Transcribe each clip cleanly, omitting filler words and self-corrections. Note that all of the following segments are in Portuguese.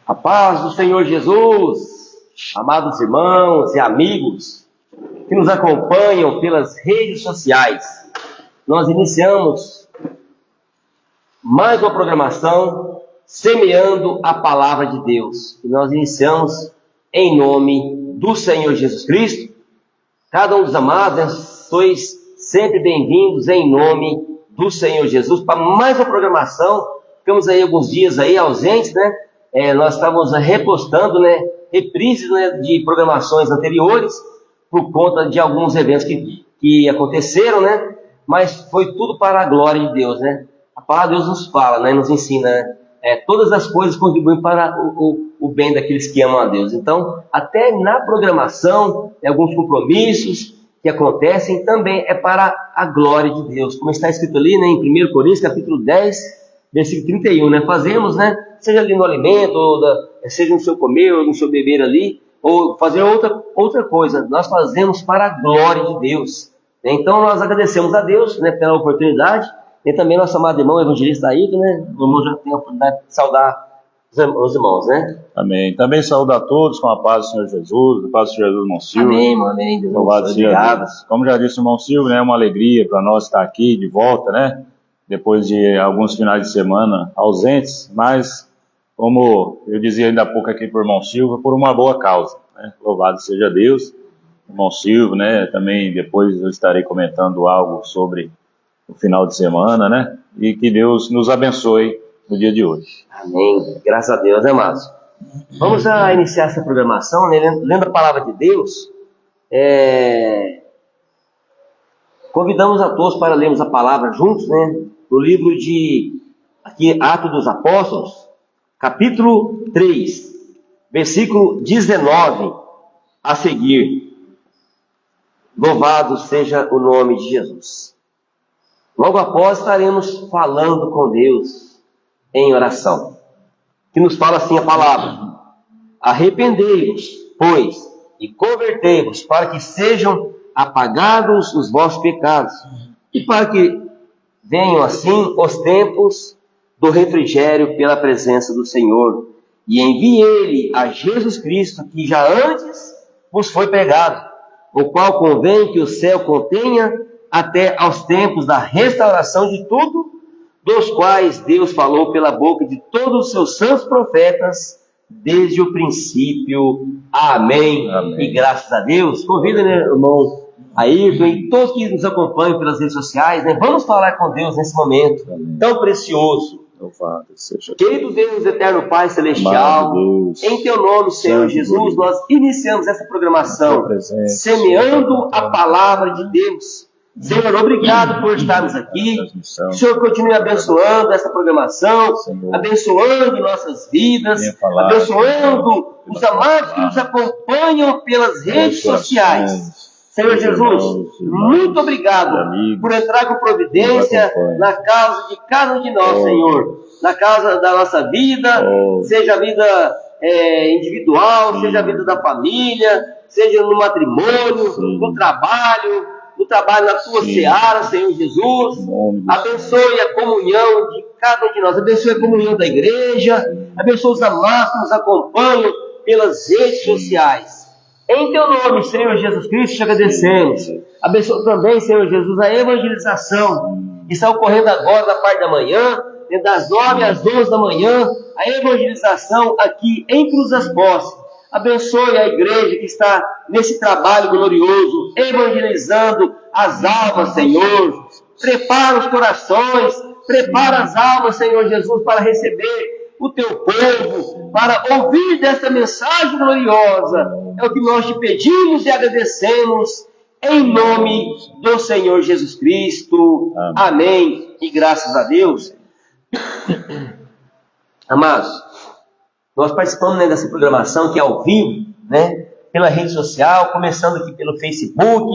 A paz do Senhor Jesus, amados irmãos e amigos que nos acompanham pelas redes sociais. Nós iniciamos mais uma programação semeando a palavra de Deus. E nós iniciamos em nome do Senhor Jesus Cristo. Cada um dos amados, sois sempre bem-vindos em nome do Senhor Jesus para mais uma programação. Ficamos aí alguns dias aí ausentes, né? Nós estávamos repostando, né, reprises, né, de programações anteriores por conta de alguns eventos que aconteceram, né? Mas foi tudo para a glória de Deus, né? A palavra de Deus nos fala, né, nos ensina, né? Todas as coisas contribuem para o bem daqueles que amam a Deus. Então, até na programação, alguns compromissos que acontecem também é para a glória de Deus. Como está escrito ali, né, em 1 Coríntios, capítulo 10, versículo 31, né? Fazemos, né, seja ali no alimento, ou seja no seu comer, ou no seu beber ali, ou fazer outra coisa. Nós fazemos para a glória de Deus. Então, nós agradecemos a Deus, né, pela oportunidade. E também nosso amado irmão evangelista Ailton, né? O irmão já tem a oportunidade de saudar os irmãos, né? Amém. Também saúdo a todos com a paz do Senhor Jesus, a paz do Senhor Jesus, irmão Silvio. Amém, irmão, amém. Louvado seja Deus. Como já disse o irmão Silvio, né? É uma alegria para nós estar aqui de volta, né? Depois de alguns finais de semana ausentes, mas, como eu dizia ainda há pouco aqui para o irmão Silvio, por uma boa causa, né? Louvado seja Deus. Irmão Silvio, né? Também depois eu estarei comentando algo sobre o final de semana, né? E que Deus nos abençoe no dia de hoje. Amém. Graças a Deus, né, amados? Vamos iniciar essa programação, né? Lendo a palavra de Deus. Convidamos a todos para lermos a palavra juntos, né? No livro de Atos dos Apóstolos, capítulo 3, versículo 19 a seguir. Louvado seja o nome de Jesus. Logo após estaremos falando com Deus em oração, que nos fala assim a palavra: arrependei-vos, pois, e convertei-vos, para que sejam apagados os vossos pecados, e para que venham assim os tempos do refrigério pela presença do Senhor, e envie Ele a Jesus Cristo, que já antes vos foi pregado, o qual convém que o céu contenha até aos tempos da restauração de tudo, dos quais Deus falou pela boca de todos os seus santos profetas, desde o princípio. Amém. Amém. E graças a Deus, convido, né, irmão Ailton e todos que nos acompanham pelas redes sociais, né, vamos falar com Deus nesse momento. Amém. Tão precioso. Louvado seja Querido Deus, eterno Pai Celestial, Deus, em Teu nome, Senhor Jesus, nós iniciamos essa programação, semeando a palavra de Deus. Senhor, obrigado por estarmos aqui. Que o Senhor continue abençoando essa programação, Senhor, abençoando nossas vidas, abençoando os amados que nos acompanham pelas redes sociais. Senhor Jesus, muito obrigado por entrar com providência na causa de cada um de nós, Senhor. Na causa da nossa vida, seja a vida individual, seja a vida da família, seja no matrimônio, no trabalho na tua seara, Senhor Jesus. Abençoe a comunhão de cada um de nós, abençoe a comunhão da igreja, abençoe os amados que nos acompanham pelas redes sociais. Em Teu nome, Senhor Jesus Cristo, te agradecemos. Abençoe também, Senhor Jesus, a evangelização que está ocorrendo agora na parte da manhã, das 9 às 12 da manhã, a evangelização aqui em Cruz das Posses. Abençoe a igreja que está nesse trabalho glorioso, evangelizando as almas, Senhor. Prepara os corações, prepara as almas, Senhor Jesus, para receber o Teu povo, para ouvir desta mensagem gloriosa. É o que nós te pedimos e agradecemos, em nome do Senhor Jesus Cristo. Amém. E graças a Deus. Amados, nós participamos, né, dessa programação que é ao vivo, né, pela rede social, começando aqui pelo Facebook,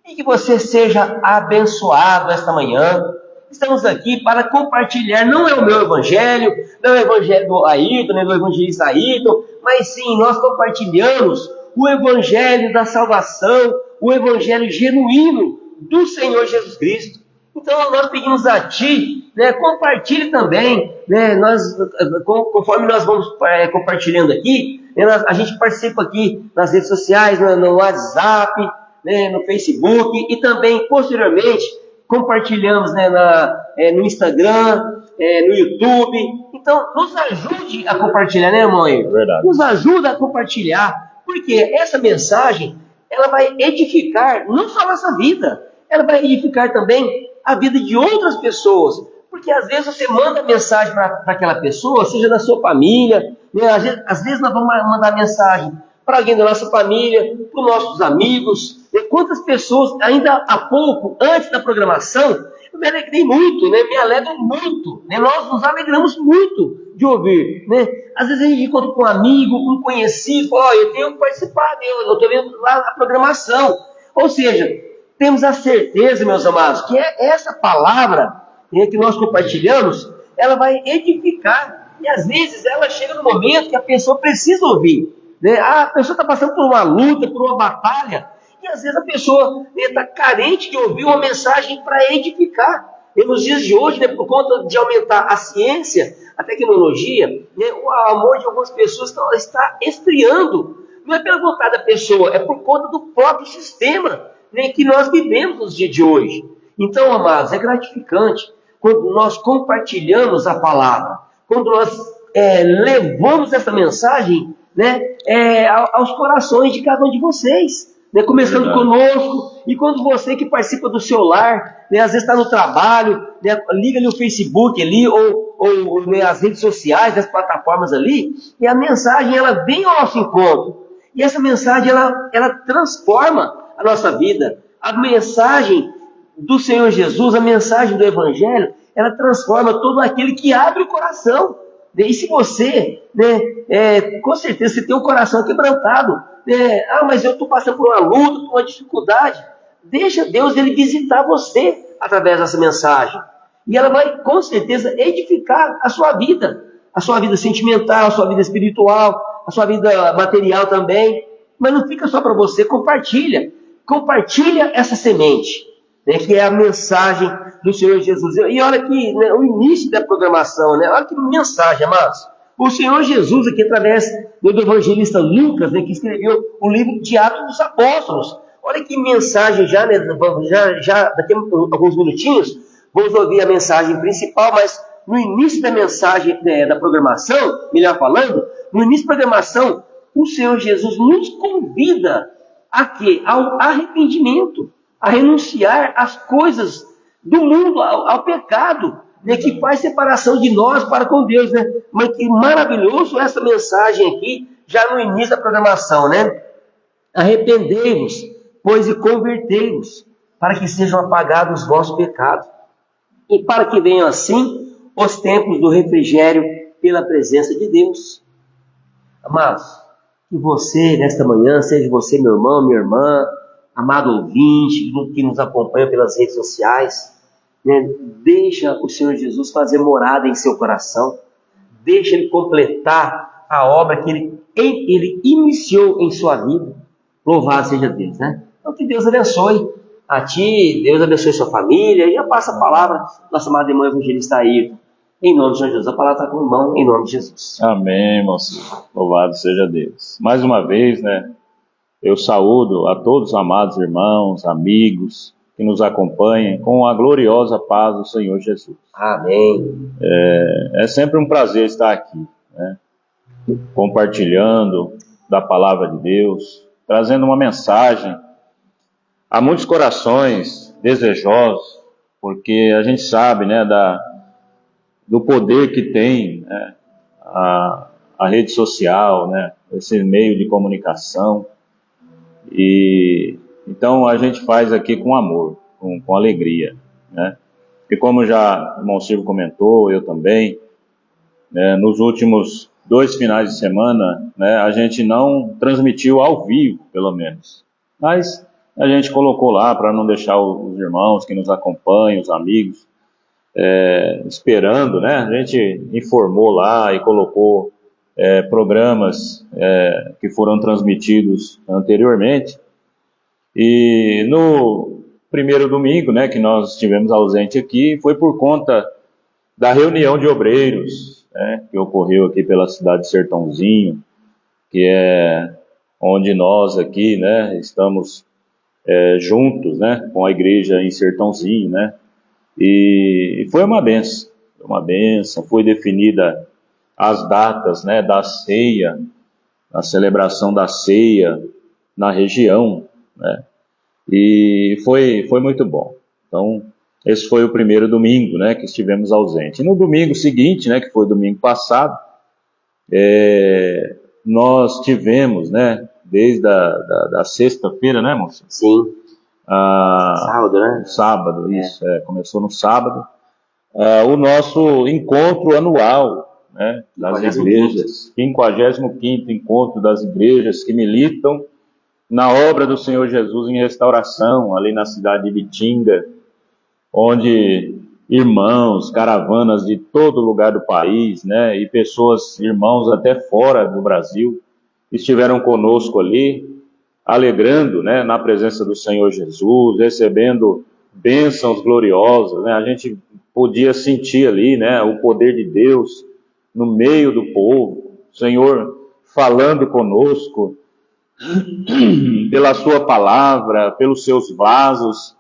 e que você seja abençoado esta manhã. Estamos aqui para compartilhar, não é o meu evangelho, não é o evangelho do Ailton, nem do evangelista Ailton, mas sim, nós compartilhamos o evangelho da salvação, o evangelho genuíno do Senhor Jesus Cristo. Então nós pedimos a Ti né? Compartilhe também, né? Conforme nós vamos compartilhando aqui, a gente participa aqui nas redes sociais, no WhatsApp, né? No Facebook, e também, posteriormente, compartilhamos, né? No Instagram, no YouTube. Então, nos ajude a compartilhar, né, mãe? Verdade. Nos ajuda a compartilhar, porque essa mensagem, ela vai edificar não só a nossa vida, ela vai edificar também a vida de outras pessoas. Porque às vezes você manda mensagem para aquela pessoa, seja da sua família, né? Às vezes nós vamos mandar mensagem para alguém da nossa família, para os nossos amigos. Né? Quantas pessoas, ainda há pouco, antes da programação, eu me alegrei muito, né? Me alegro muito. Né? Nós nos alegramos muito de ouvir. Né? Às vezes a gente encontra com um amigo, um conhecido, eu tenho que participar, eu estou vendo lá a programação. Ou seja, temos a certeza, meus amados, que essa palavra, né, que nós compartilhamos, ela vai edificar. E às vezes ela chega no momento que a pessoa precisa ouvir. Né? A pessoa está passando por uma luta, por uma batalha, e às vezes a pessoa está carente de ouvir uma mensagem para edificar. E nos dias de hoje, né, por conta de aumentar a ciência, a tecnologia, né, o amor de algumas pessoas está esfriando. Não é pela vontade da pessoa, é por conta do próprio sistema, né, que nós vivemos nos dias de hoje. Então, amados, é gratificante quando nós compartilhamos a palavra, quando nós levamos essa mensagem, né, aos corações de cada um de vocês. Né, começando conosco, e quando você que participa do seu lar, né, às vezes está no trabalho, né, liga ali o Facebook ali, ou né, as redes sociais, as plataformas ali, e a mensagem ela vem ao nosso encontro. E essa mensagem ela transforma a nossa vida. A mensagem do Senhor Jesus, a mensagem do Evangelho, ela transforma todo aquele que abre o coração. E se você, né, com certeza, você tem o coração quebrantado, mas eu estou passando por uma luta, por uma dificuldade, deixa Deus ele visitar você através dessa mensagem. E ela vai, com certeza, edificar a sua vida sentimental, a sua vida espiritual, a sua vida material também. Mas não fica só para você, compartilha essa semente, né, que é a mensagem do Senhor Jesus. E olha aqui, né, o início da programação, né, olha que mensagem, amados. O Senhor Jesus, aqui através do evangelista Lucas, né, que escreveu o livro de Atos dos Apóstolos. Olha que mensagem já, né, já daqui a alguns minutinhos, vamos ouvir a mensagem principal, mas no início da mensagem, da programação, melhor falando, no início da programação, o Senhor Jesus nos convida a quê? Ao arrependimento, a renunciar às coisas do mundo, ao pecado, né, que faz separação de nós para com Deus, né? Mas que maravilhoso essa mensagem aqui, já no início da programação, né? Arrependei-vos, pois, e convertei-vos, para que sejam apagados os vossos pecados, e para que venham assim os tempos do refrigério pela presença de Deus. Amados, que você, nesta manhã, seja você, meu irmão, minha irmã, amado ouvinte, que nos acompanha pelas redes sociais, né? Deixa o Senhor Jesus fazer morada em seu coração, deixa Ele completar a obra que Ele iniciou em sua vida. Louvado seja Deus, né? Então que Deus abençoe a ti, Deus abençoe sua família, e já passa a palavra nossa amada irmã evangelista Ayrton. Em nome de Jesus, a palavra está com o irmão, em nome de Jesus. Amém, moço. Louvado seja Deus. Mais uma vez, né? Eu saúdo a todos os amados irmãos, amigos que nos acompanhem com a gloriosa paz do Senhor Jesus. Amém. É sempre um prazer estar aqui, né? Compartilhando da palavra de Deus, trazendo uma mensagem a muitos corações desejosos, porque a gente sabe, né, do poder que tem, né, a rede social, né, esse meio de comunicação. E então a gente faz aqui com amor, com alegria, né? E como já o irmão Silvio comentou, eu também, né, nos últimos 2 finais de semana, né, a gente não transmitiu ao vivo, pelo menos, mas a gente colocou lá para não deixar os irmãos que nos acompanham, os amigos, esperando, né? A gente informou lá e colocou programas que foram transmitidos anteriormente. E no primeiro domingo, né, que nós estivemos ausente aqui, foi por conta da reunião de obreiros, né, que ocorreu aqui pela cidade de Sertãozinho, que é onde nós aqui, né, estamos juntos, né, com a igreja em Sertãozinho, né, e foi uma benção, foi definida as datas, né, da ceia, a celebração da ceia na região, né, e foi muito bom. Então, esse foi o primeiro domingo, né, que estivemos ausentes. E no domingo seguinte, né, que foi domingo passado, nós tivemos, né, desde a sexta-feira, né, moça? Sim. Sábado, né? Sábado, isso, começou no sábado. O nosso encontro anual, né, das igrejas, 55º encontro das igrejas que militam na obra do Senhor Jesus em restauração, ali na cidade de Ibitinga, onde irmãos, caravanas de todo lugar do país, né, e pessoas, irmãos até fora do Brasil, estiveram conosco ali, alegrando, né, na presença do Senhor Jesus, recebendo bênçãos gloriosas, né, a gente podia sentir ali, né, o poder de Deus no meio do povo, o Senhor falando conosco, pela sua palavra, pelos seus vasos,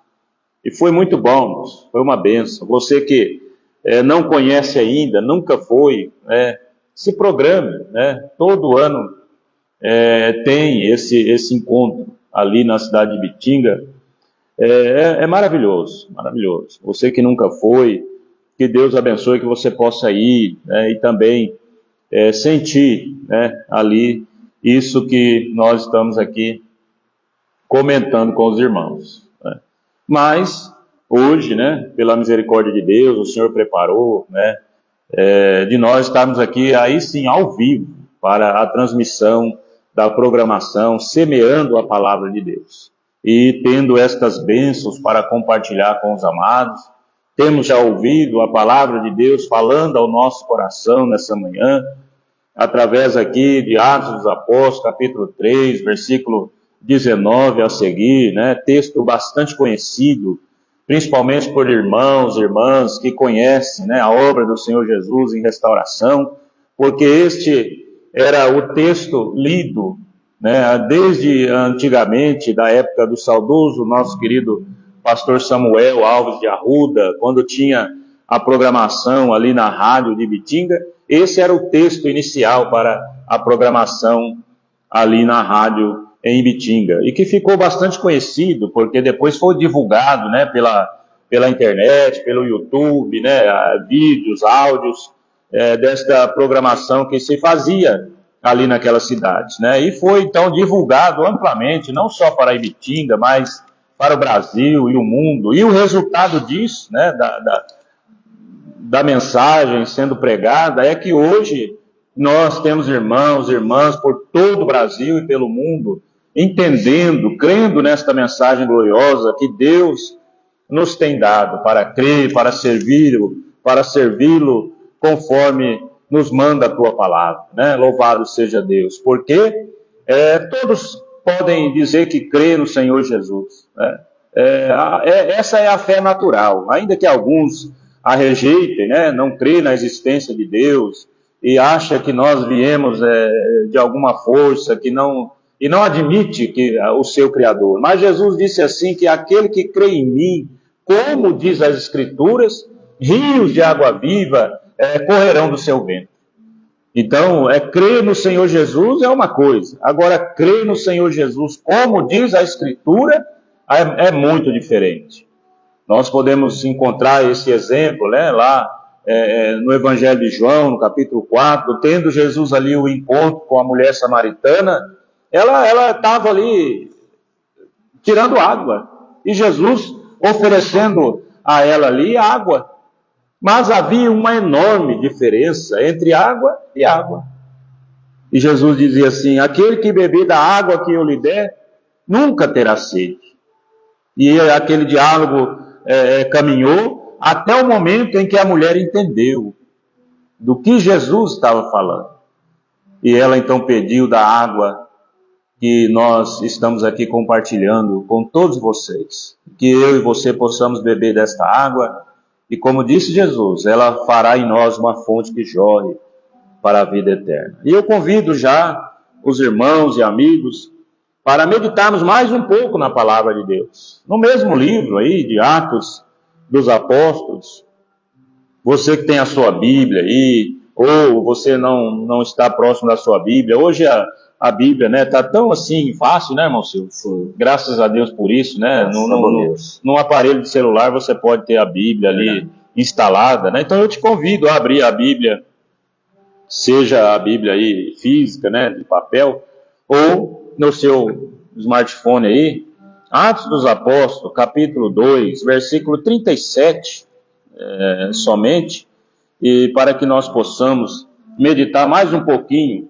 e foi muito bom, foi uma bênção. Você que não conhece ainda, nunca foi, se programe, né? Todo ano tem esse encontro ali na cidade de Ibitinga. É maravilhoso, maravilhoso. Você que nunca foi, que Deus abençoe, que você possa ir, né? E também sentir, né, ali isso que nós estamos aqui comentando com os irmãos, né? Mas hoje, né, pela misericórdia de Deus, o Senhor preparou, né, de nós estarmos aqui aí sim ao vivo para a transmissão da programação, semeando a palavra de Deus e tendo estas bênçãos para compartilhar com os amados. Temos já ouvido a palavra de Deus falando ao nosso coração nessa manhã, através aqui de Atos dos Apóstolos, capítulo 3, versículo 19 a seguir, né? Texto bastante conhecido, principalmente por irmãos e irmãs que conhecem, né, a obra do Senhor Jesus em restauração, porque este era o texto lido, né, desde antigamente, da época do saudoso nosso querido pastor Samuel Alves de Arruda, quando tinha a programação ali na rádio de Ibitinga. Esse era o texto inicial para a programação ali na rádio em Ibitinga, e que ficou bastante conhecido, porque depois foi divulgado, né, pela internet, pelo YouTube, né, vídeos, áudios, desta programação que se fazia ali naquela cidade, né, e foi então divulgado amplamente, não só para Ibitinga, mas para o Brasil e o mundo, e o resultado disso, né, da mensagem sendo pregada, é que hoje nós temos irmãos e irmãs por todo o Brasil e pelo mundo, entendendo, crendo nesta mensagem gloriosa que Deus nos tem dado para crer, para servi-lo conforme nos manda a tua palavra, né? Louvado seja Deus, porque todos podem dizer que crê no Senhor Jesus, né? Essa é a fé natural, ainda que alguns a rejeitem, né? Não crê na existência de Deus e acha que nós viemos de alguma força, e não admite que o seu Criador. Mas Jesus disse assim, que aquele que crê em mim, como diz as Escrituras, rios de água viva correrão do seu ventre. Então, crer no Senhor Jesus é uma coisa. Agora, crer no Senhor Jesus, como diz a Escritura, é muito diferente. Nós podemos encontrar esse exemplo, né, lá no Evangelho de João, no capítulo 4, tendo Jesus ali o encontro com a mulher samaritana. Ela estava ali tirando água, e Jesus oferecendo a ela ali água. Mas havia uma enorme diferença entre água e água. E Jesus dizia assim: aquele que beber da água que eu lhe der, nunca terá sede. E aquele diálogo caminhou até o momento em que a mulher entendeu do que Jesus estava falando. E ela então pediu da água que nós estamos aqui compartilhando com todos vocês, que eu e você possamos beber desta água E como disse Jesus, ela fará em nós uma fonte que jorre para a vida eterna. E eu convido já os irmãos e amigos para meditarmos mais um pouco na palavra de Deus. No mesmo livro aí, de Atos dos Apóstolos, você que tem a sua Bíblia aí, ou você não está próximo da sua Bíblia, hoje a Bíblia, né, tá tão assim fácil, né, irmão Silvio? Graças a Deus por isso, né? No aparelho de celular você pode ter a Bíblia ali instalada, né? Então eu te convido a abrir a Bíblia, seja a Bíblia aí física, né, de papel, ou no seu smartphone aí, Atos dos Apóstolos, capítulo 2, versículo 37, somente, e para que nós possamos meditar mais um pouquinho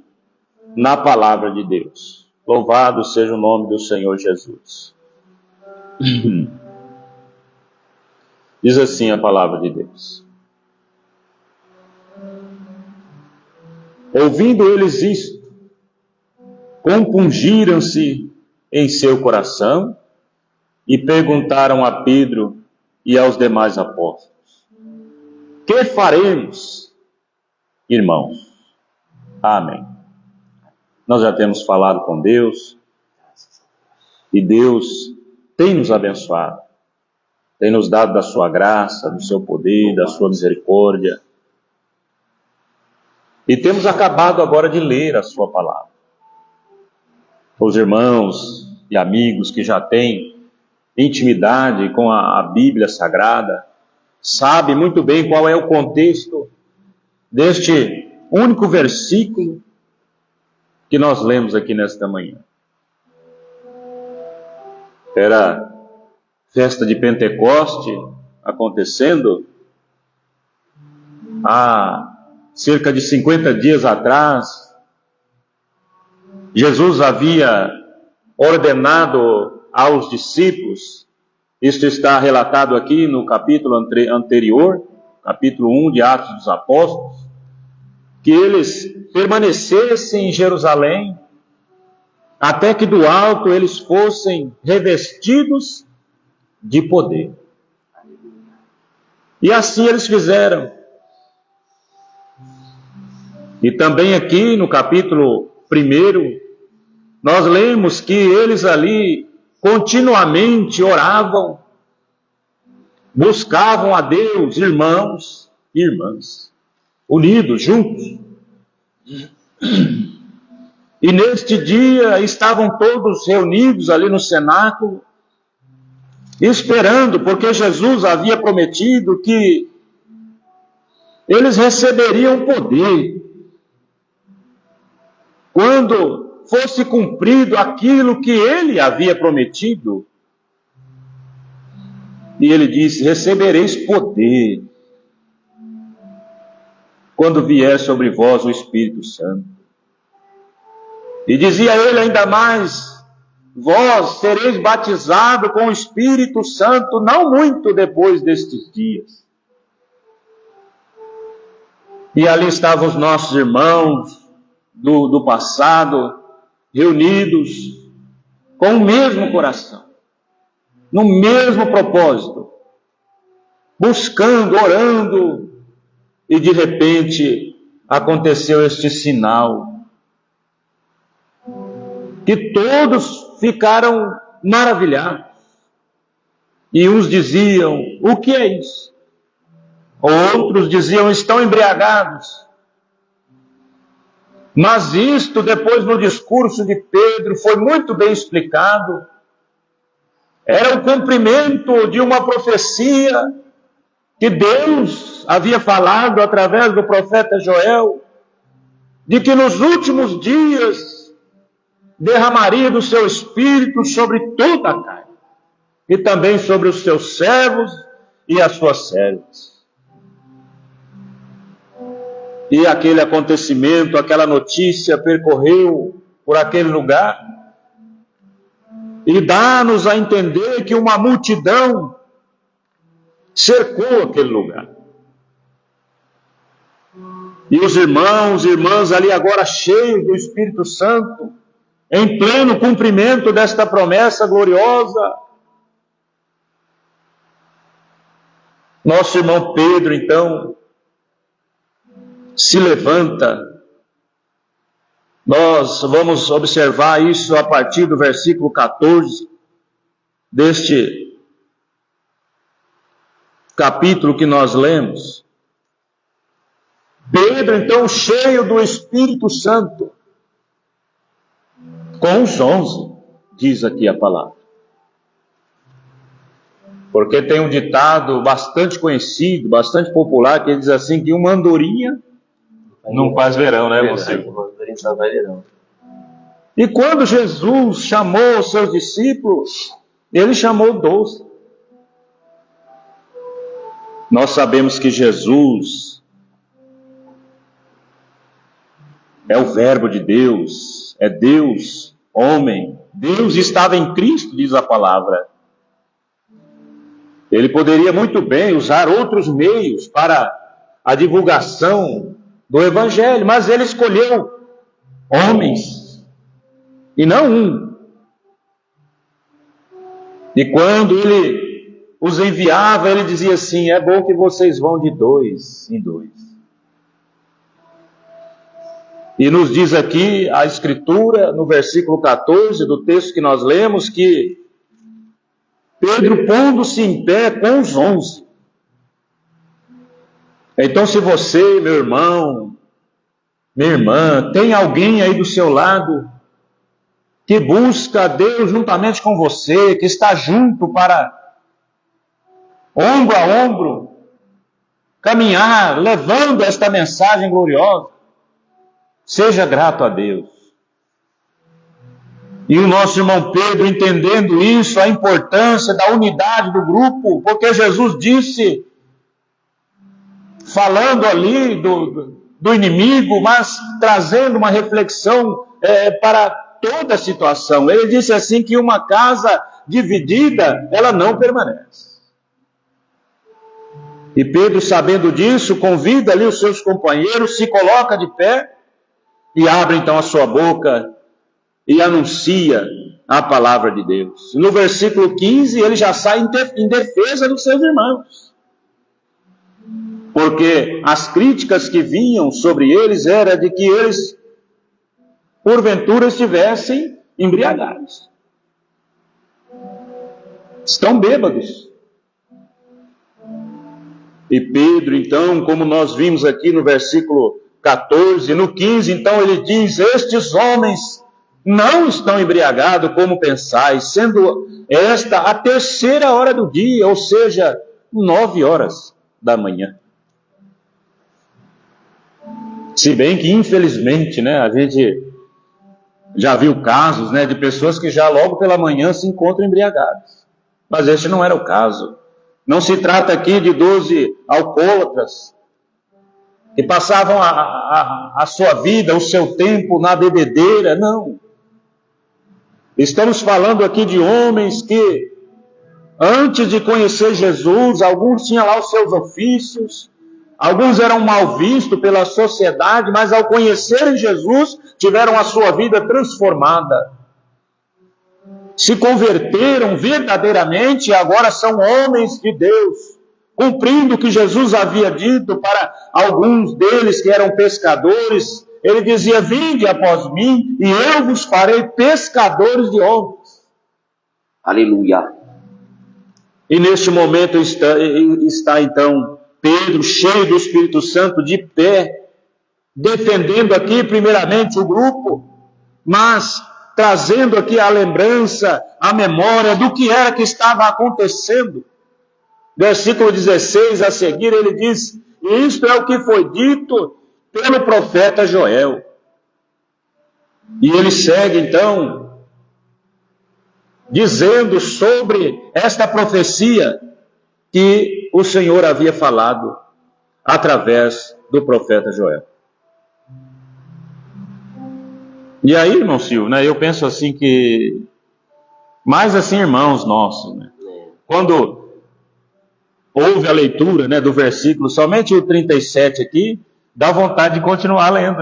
na palavra de Deus. Louvado seja o nome do Senhor Jesus. Diz assim a palavra de Deus: ouvindo eles isto, compungiram-se em seu coração e perguntaram a Pedro e aos demais apóstolos: que faremos, irmãos? Amém. Nós já temos falado com Deus e Deus tem nos abençoado, tem nos dado da sua graça, do seu poder, da sua misericórdia. E temos acabado agora de ler a sua palavra. Os irmãos e amigos que já têm intimidade com a Bíblia Sagrada sabem muito bem qual é o contexto deste único versículo que nós lemos aqui nesta manhã. Era festa de Pentecoste acontecendo há cerca de 50 dias atrás. Jesus havia ordenado aos discípulos, isto está relatado aqui no capítulo anterior, capítulo 1 de Atos dos Apóstolos, que eles permanecessem em Jerusalém, até que do alto eles fossem revestidos de poder. E assim eles fizeram. E também aqui no capítulo 1, nós lemos que eles ali continuamente oravam, buscavam a Deus, irmãos e irmãs, unidos, juntos. E neste dia estavam todos reunidos ali no cenáculo, esperando, porque Jesus havia prometido que eles receberiam poder quando fosse cumprido aquilo que ele havia prometido. E ele disse: recebereis poder quando vier sobre vós o Espírito Santo. E dizia ele ainda mais: vós sereis batizados com o Espírito Santo não muito depois destes dias. E ali estavam os nossos irmãos do passado, reunidos com o mesmo coração, no mesmo propósito, buscando, orando, e de repente aconteceu este sinal, que todos ficaram maravilhados, e uns diziam: o que é isso? Outros diziam: estão embriagados. Mas isto, depois no discurso de Pedro, foi muito bem explicado. Era o cumprimento de uma profecia que Deus havia falado através do profeta Joel, de que nos últimos dias derramaria do seu Espírito sobre toda a carne, e também sobre os seus servos e as suas servas. E aquele acontecimento, aquela notícia percorreu por aquele lugar e dá-nos a entender que uma multidão cercou aquele lugar. E os irmãos e irmãs ali agora cheios do Espírito Santo, em pleno cumprimento desta promessa gloriosa, Nosso irmão Pedro, então, se levanta. Nós vamos observar isso a partir do versículo 14 deste capítulo que nós lemos. Pedro, então, cheio do Espírito Santo, com os 11, diz aqui a palavra. Porque tem um ditado bastante conhecido, bastante popular, que diz assim, que uma andorinha não faz verão, né, você? E quando Jesus chamou os seus discípulos, ele chamou 12. Nós sabemos que Jesus é o Verbo de Deus, é Deus, homem. Deus estava em Cristo, diz a palavra. Ele poderia muito bem usar outros meios para a divulgação do Evangelho, mas ele escolheu homens, e não um. E quando ele os enviava, ele dizia assim: é bom que vocês vão de 2 em 2. E nos diz aqui a Escritura, no versículo 14 do texto que nós lemos, que Pedro, pondo-se em pé com os 11. Então, se você, meu irmão, minha irmã, tem alguém aí do seu lado que busca Deus juntamente com você, que está junto para, ombro a ombro, caminhar, levando esta mensagem gloriosa, seja grato a Deus. E o nosso irmão Pedro, entendendo isso, a importância da unidade do grupo, porque Jesus disse, falando ali do inimigo, mas trazendo uma reflexão para toda a situação. Ele disse assim que uma casa dividida, ela não permanece. E Pedro, sabendo disso, convida ali os seus companheiros, se coloca de pé e abre então a sua boca e anuncia a palavra de Deus. No versículo 15, ele já sai em defesa dos seus irmãos. Porque as críticas que vinham sobre eles era de que eles, porventura, estivessem embriagados. Estão bêbados. E Pedro, então, como nós vimos aqui no versículo 14, no 15, então ele diz: estes homens não estão embriagados como pensais, sendo esta a 3ª hora do dia, ou seja, 9 horas da manhã. Se bem que, infelizmente, né, a gente já viu casos, né, de pessoas que já logo pela manhã se encontram embriagadas. Mas este não era o caso. Não se trata aqui de 12 alcoólatras que passavam a sua vida, o seu tempo na bebedeira, não. Estamos falando aqui de homens que, antes de conhecer Jesus, alguns tinham lá os seus ofícios, alguns eram mal vistos pela sociedade, mas ao conhecerem Jesus, tiveram a sua vida transformada. Se converteram verdadeiramente e agora são homens de Deus, cumprindo o que Jesus havia dito para alguns deles que eram pescadores. Ele dizia: vinde após mim e eu vos farei pescadores de homens. Aleluia. E neste momento está então Pedro, cheio do Espírito Santo, de pé, defendendo aqui primeiramente o grupo, mas trazendo aqui a lembrança, a memória do que era que estava acontecendo. Versículo 16 a seguir, ele diz: isto é o que foi dito pelo profeta Joel. E ele segue então dizendo sobre esta profecia que o Senhor havia falado através do profeta Joel. E aí, irmão Silvio, né, eu penso assim que, mais assim, irmãos nossos, né, quando houve a leitura, né, do versículo, somente o 37 aqui, dá vontade de continuar lendo.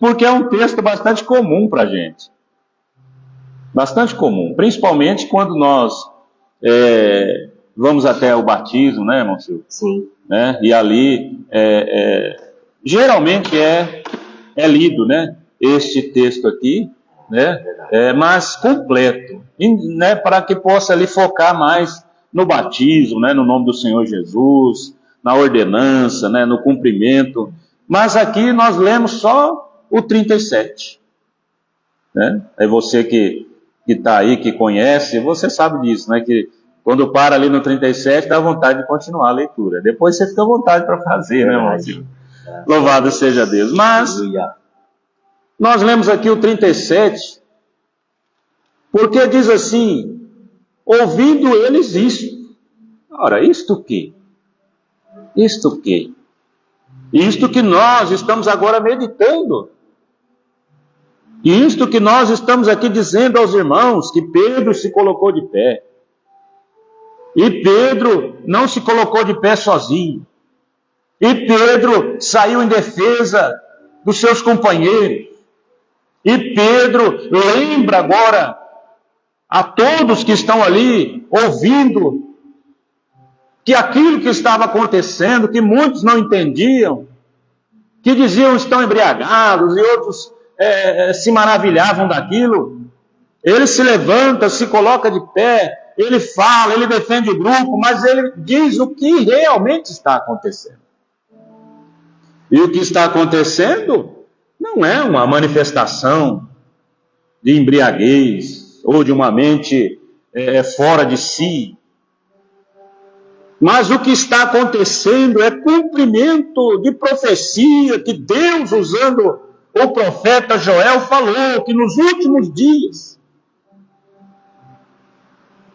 Porque é um texto bastante comum para a gente. Bastante comum. Principalmente quando nós vamos até o batismo, né, irmão Silvio? Sim. Né? E ali, geralmente é lido, né, este texto aqui, né, mas completo, né, para que possa ali focar mais no batismo, né, no nome do Senhor Jesus, na ordenança, né, no cumprimento. Mas aqui nós lemos só o 37. Né? É você que está aí, que conhece, você sabe disso, né? Que quando para ali no 37, dá vontade de continuar a leitura. Depois você fica à vontade para fazer, né, irmão? Louvado seja Deus. Mas nós lemos aqui o 37, porque diz assim: ouvindo eles isto. Ora, isto que? Isto que? Isto que nós estamos agora meditando. E isto que nós estamos aqui dizendo aos irmãos, que Pedro se colocou de pé. E Pedro não se colocou de pé sozinho. E Pedro saiu em defesa dos seus companheiros. E Pedro lembra agora a todos que estão ali ouvindo que aquilo que estava acontecendo, que muitos não entendiam, que diziam estão embriagados e outros se maravilhavam daquilo. Ele se levanta, se coloca de pé, ele fala, ele defende o grupo, mas ele diz o que realmente está acontecendo. E o que está acontecendo não é uma manifestação de embriaguez ou de uma mente fora de si. Mas o que está acontecendo é cumprimento de profecia que Deus, usando o profeta Joel, falou que nos últimos dias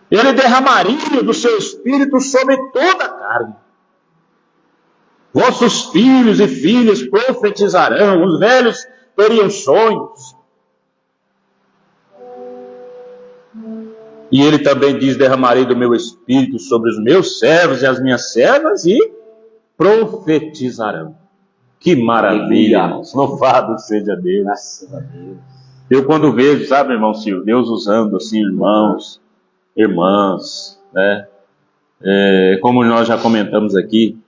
Ele derramaria do seu Espírito sobre toda a carne. Vossos filhos e filhas profetizarão, os velhos teriam sonhos. E ele também diz: derramarei do meu Espírito sobre os meus servos e as minhas servas e profetizarão. Que maravilha, irmãos. Louvado seja Deus. Graças a Deus. Eu quando vejo, sabe, irmão Silvio, Deus usando assim irmãos, irmãs, né? Como nós já comentamos aqui,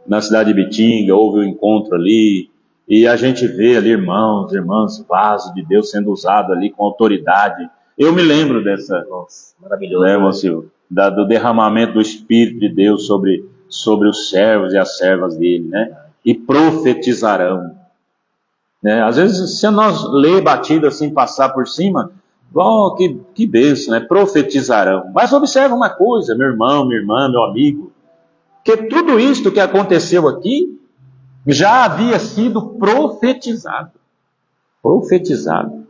na cidade de Bitinga, houve um encontro ali, e a gente vê ali irmãos, irmãs, vaso de Deus sendo usado ali com autoridade. Eu me lembro dessa, Maravilhoso, né, irmão Silvio, do derramamento do Espírito de Deus sobre os servos e as servas dele, né? E profetizarão. Né? Às vezes, se nós ler batido assim, passar por cima, oh, que bênção, né? Profetizarão. Mas observa uma coisa, meu irmão, minha irmã, meu amigo, que tudo isto que aconteceu aqui já havia sido profetizado. Profetizado.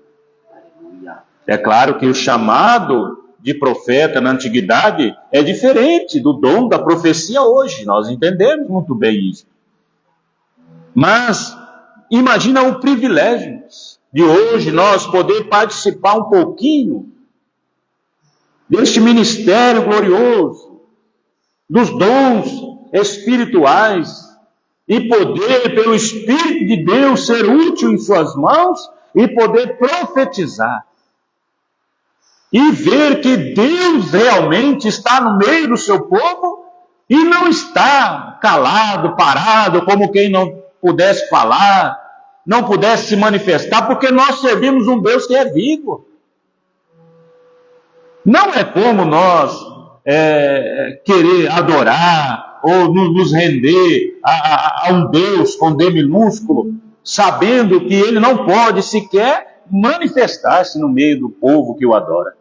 É claro que o chamado de profeta na antiguidade é diferente do dom da profecia hoje. Nós entendemos muito bem isso. Mas imagina o privilégio de hoje nós poder participar um pouquinho deste ministério glorioso, dos dons espirituais, e poder, pelo Espírito de Deus, ser útil em suas mãos e poder profetizar. E ver que Deus realmente está no meio do seu povo e não está calado, parado, como quem não pudesse falar, não pudesse se manifestar, porque nós servimos um Deus que é vivo. Não é como nós querer adorar ou nos render a um Deus com D minúsculo, sabendo que ele não pode sequer manifestar-se no meio do povo que o adora,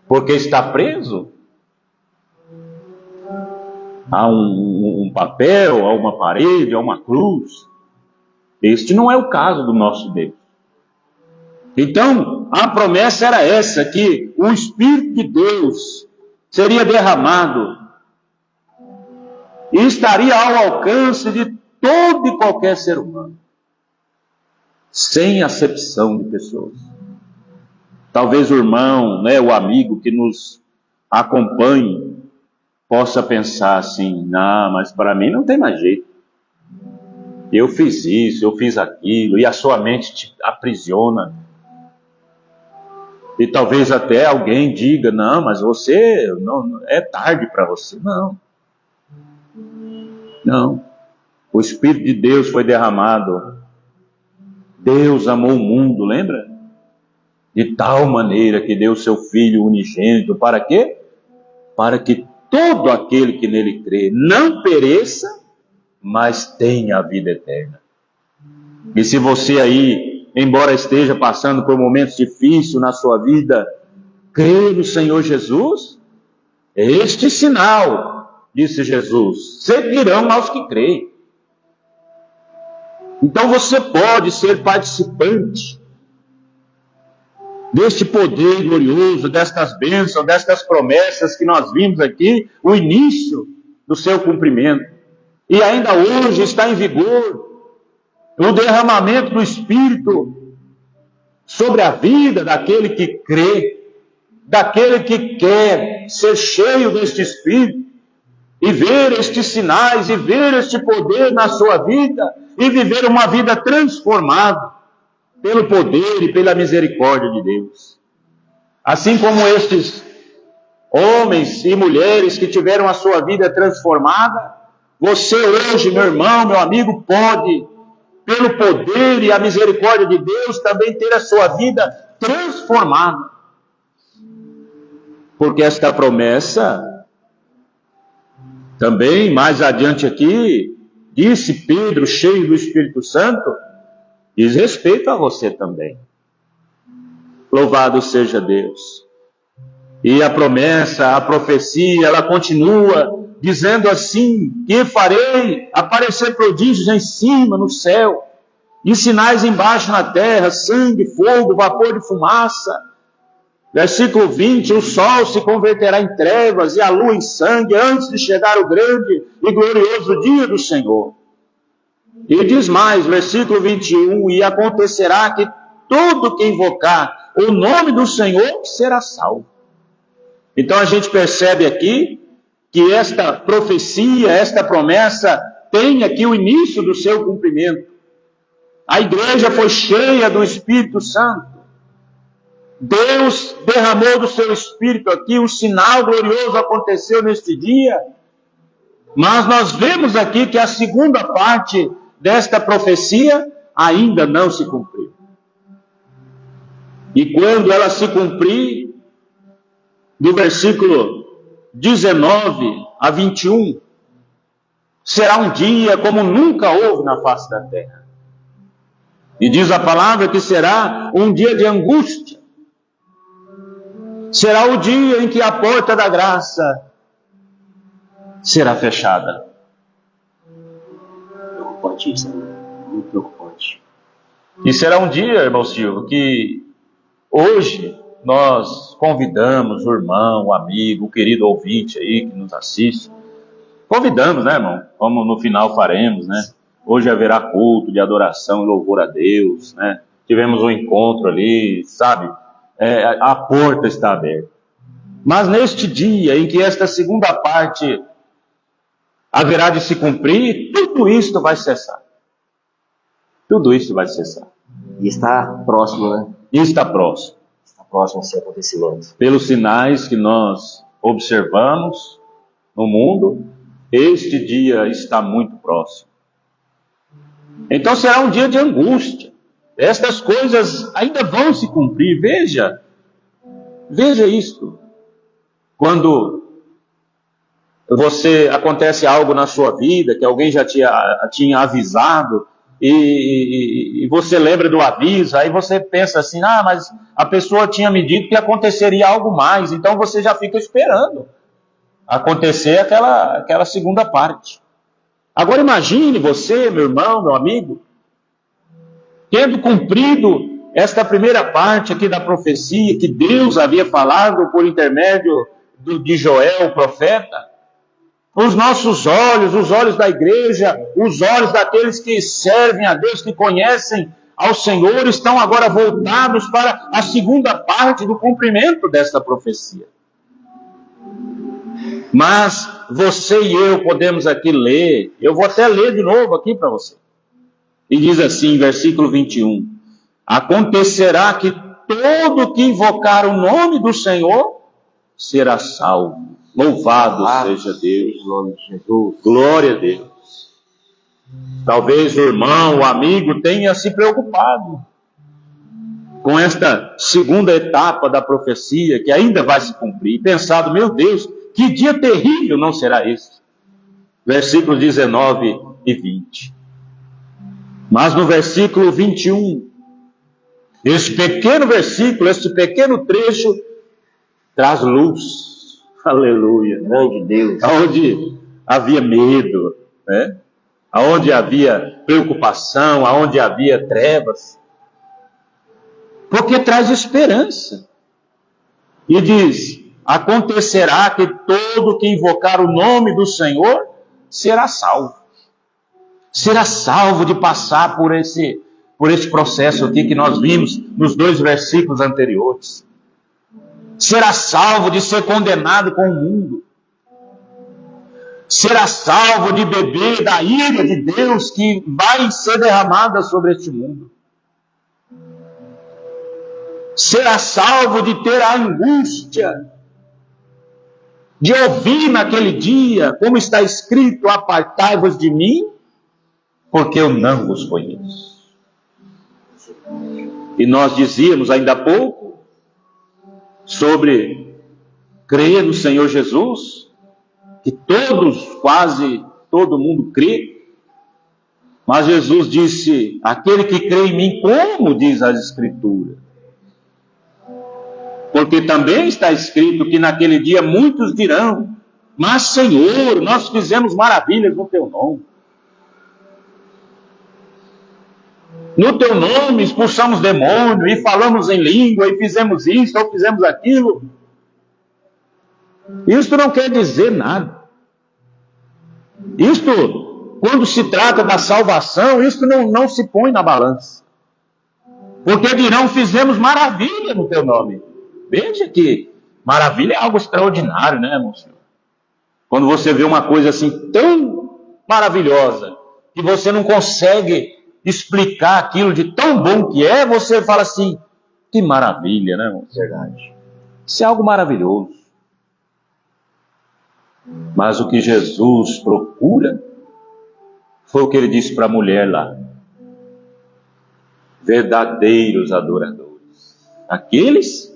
porque está preso a um papel, a uma parede, a uma cruz. Este não é o caso do nosso Deus. Então, a promessa era essa, que o Espírito de Deus seria derramado e estaria ao alcance de todo e qualquer ser humano, sem acepção de pessoas. Talvez o irmão, né, o amigo que nos acompanhe, possa pensar assim: não, mas para mim não tem mais jeito. Eu fiz isso, eu fiz aquilo, e a sua mente te aprisiona. E talvez até alguém diga, não, mas você, não, é tarde para você. Não. Não. O Espírito de Deus foi derramado. Deus amou o mundo, lembra? De tal maneira que deu o seu Filho unigênito. Para quê? Para que todo aquele que nele crê não pereça, mas tenha a vida eterna. E se você aí, embora esteja passando por momentos difíceis na sua vida, crê no Senhor Jesus, este sinal, disse Jesus, seguirão aos que creem. Então você pode ser participante deste poder glorioso, destas bênçãos, destas promessas que nós vimos aqui, o início do seu cumprimento. E ainda hoje está em vigor o derramamento do Espírito sobre a vida daquele que crê, daquele que quer ser cheio deste Espírito, e ver estes sinais, e ver este poder na sua vida, e viver uma vida transformada pelo poder e pela misericórdia de Deus. Assim como estes homens e mulheres que tiveram a sua vida transformada, você hoje, meu irmão, meu amigo, pode, pelo poder e a misericórdia de Deus, também ter a sua vida transformada. Porque esta promessa, também mais adiante aqui, disse Pedro, cheio do Espírito Santo, diz respeito a você também. Louvado seja Deus. E a promessa, a profecia, ela continua dizendo assim, que farei aparecer prodígios em cima, no céu, e sinais embaixo na terra, sangue, fogo, vapor de fumaça. Versículo 20, o sol se converterá em trevas e a lua em sangue, antes de chegar o grande e glorioso dia do Senhor. E diz mais, versículo 21, e acontecerá que todo que invocar o nome do Senhor será salvo. Então a gente percebe aqui que esta profecia, esta promessa, tem aqui o início do seu cumprimento. A igreja foi cheia do Espírito Santo. Deus derramou do seu Espírito aqui, um sinal glorioso aconteceu neste dia. Mas nós vemos aqui que a segunda parte desta profecia ainda não se cumpriu. E quando ela se cumprir, do versículo 19 a 21, será um dia como nunca houve na face da terra. E diz a palavra que será um dia de angústia. Será o dia em que a porta da graça será fechada. Preocupante isso, muito preocupante. E será um dia, irmão Silvio, que hoje nós convidamos o irmão, o amigo, o querido ouvinte aí que nos assiste. Convidamos, né, irmão? Como no final faremos, né? Hoje haverá culto de adoração e louvor a Deus, né? Tivemos um encontro ali, sabe? A porta está aberta. Mas neste dia em que esta segunda parte haverá de se cumprir, tudo isto vai cessar. Tudo isto vai cessar. E está próximo, né? E está próximo. Está próximo desse acontecimento. Pelos sinais que nós observamos no mundo, este dia está muito próximo. Então será um dia de angústia. Estas coisas ainda vão se cumprir. Veja isto. Quando acontece algo na sua vida, que alguém já tinha avisado, e você lembra do aviso, aí você pensa assim, mas a pessoa tinha me dito que aconteceria algo mais, então você já fica esperando acontecer aquela segunda parte. Agora imagine você, meu irmão, meu amigo, tendo cumprido esta primeira parte aqui da profecia que Deus havia falado por intermédio de Joel, o profeta. Os nossos olhos, os olhos da igreja, os olhos daqueles que servem a Deus, que conhecem ao Senhor, estão agora voltados para a segunda parte do cumprimento desta profecia. Mas você e eu podemos aqui ler, eu vou até ler de novo aqui para você. E diz assim, versículo 21, acontecerá que todo que invocar o nome do Senhor será salvo. Louvado seja Deus. Em nome de Jesus. Glória a Deus. Talvez o irmão, o amigo tenha se preocupado com esta segunda etapa da profecia que ainda vai se cumprir, pensado, meu Deus, que dia terrível não será este? Versículos 19 e 20. Mas no versículo 21, esse pequeno versículo, este pequeno trecho, traz luz. Aleluia. Grande Deus. Onde havia medo, né? Onde havia preocupação, onde havia trevas. Porque traz esperança. E diz, acontecerá que todo que invocar o nome do Senhor será salvo. Será salvo de passar por esse processo aqui que nós vimos nos 2 versículos anteriores. Será salvo de ser condenado com o mundo. Será salvo de beber da ira de Deus que vai ser derramada sobre este mundo. Será salvo de ter a angústia de ouvir naquele dia, como está escrito, apartai-vos de mim, porque eu não vos conheço. E nós dizíamos ainda há pouco sobre crer no Senhor Jesus, que quase todo mundo crê, mas Jesus disse, aquele que crê em mim, como diz as Escrituras. Porque também está escrito que naquele dia muitos dirão, mas Senhor, nós fizemos maravilhas no teu nome. No teu nome expulsamos demônio, e falamos em língua, e fizemos isso, ou fizemos aquilo. Isto não quer dizer nada. Isto, quando se trata da salvação, isto não se põe na balança. Porque dirão, fizemos maravilha no teu nome. Veja que maravilha é algo extraordinário, né, meu senhor? Quando você vê uma coisa assim tão maravilhosa, que você não consegue explicar aquilo de tão bom que é, você fala assim, que maravilha, né, irmão? Verdade. Isso é algo maravilhoso. Mas o que Jesus procura foi o que ele disse para a mulher lá. Verdadeiros adoradores. Aqueles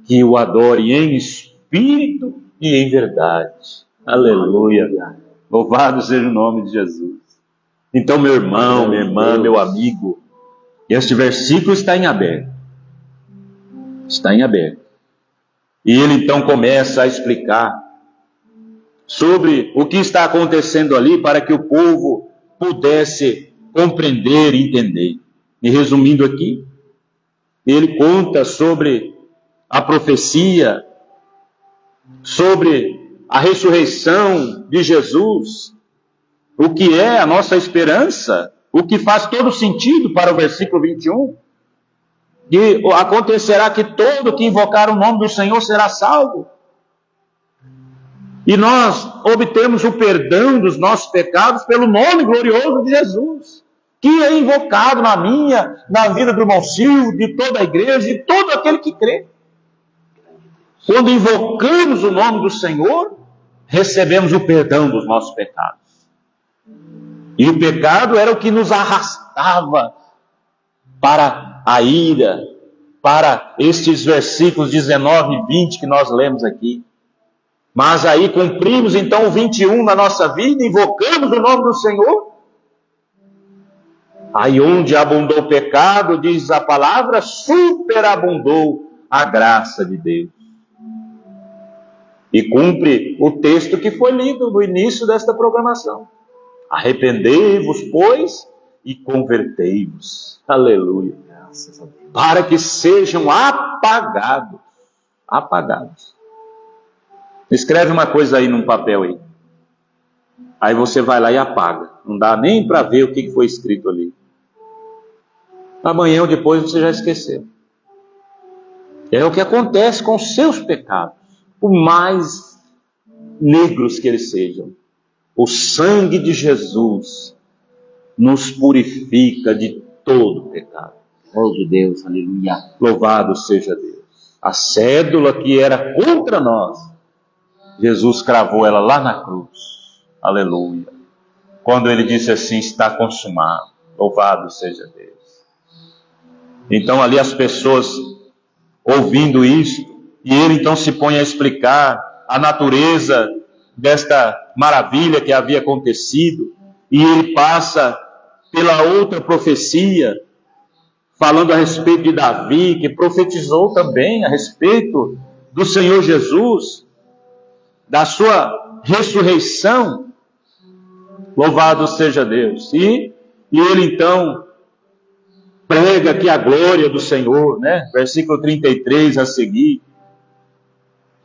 que o adorem em espírito e em verdade. Aleluia. Louvado seja o nome de Jesus. Então, meu irmão, minha irmã, meu amigo, este versículo está em aberto. Está em aberto. E ele então começa a explicar sobre o que está acontecendo ali para que o povo pudesse compreender e entender. E resumindo aqui, ele conta sobre a profecia, sobre a ressurreição de Jesus, o que é a nossa esperança, o que faz todo sentido para o versículo 21, que acontecerá que todo que invocar o nome do Senhor será salvo. E nós obtemos o perdão dos nossos pecados pelo nome glorioso de Jesus, que é invocado na vida do irmão Silvio, de toda a igreja, de todo aquele que crê. Quando invocamos o nome do Senhor, recebemos o perdão dos nossos pecados. E o pecado era o que nos arrastava para a ira, para estes versículos 19 e 20 que nós lemos aqui. Mas aí cumprimos então o 21 na nossa vida, invocamos o nome do Senhor. Aí onde abundou o pecado, diz a palavra, superabundou a graça de Deus. E cumpre o texto que foi lido no início desta programação. Arrependei-vos, pois, e convertei-vos. Aleluia. Para que sejam apagados. Apagados. Escreve uma coisa aí num papel aí. Aí você vai lá e apaga. Não dá nem para ver o que foi escrito ali. Amanhã ou depois você já esqueceu. É o que acontece com os seus pecados. Por mais negros que eles sejam. O sangue de Jesus nos purifica de todo pecado. Glória de Deus, aleluia. Louvado seja Deus. A cédula que era contra nós, Jesus cravou ela lá na cruz. Aleluia. Quando ele disse assim, está consumado. Louvado seja Deus. Então ali as pessoas ouvindo isto, e ele então se põe a explicar a natureza desta maravilha que havia acontecido, e ele passa pela outra profecia, falando a respeito de Davi, que profetizou também a respeito do Senhor Jesus, da sua ressurreição. Louvado seja Deus. E ele então prega aqui a glória do Senhor, né? Versículo 33 a seguir.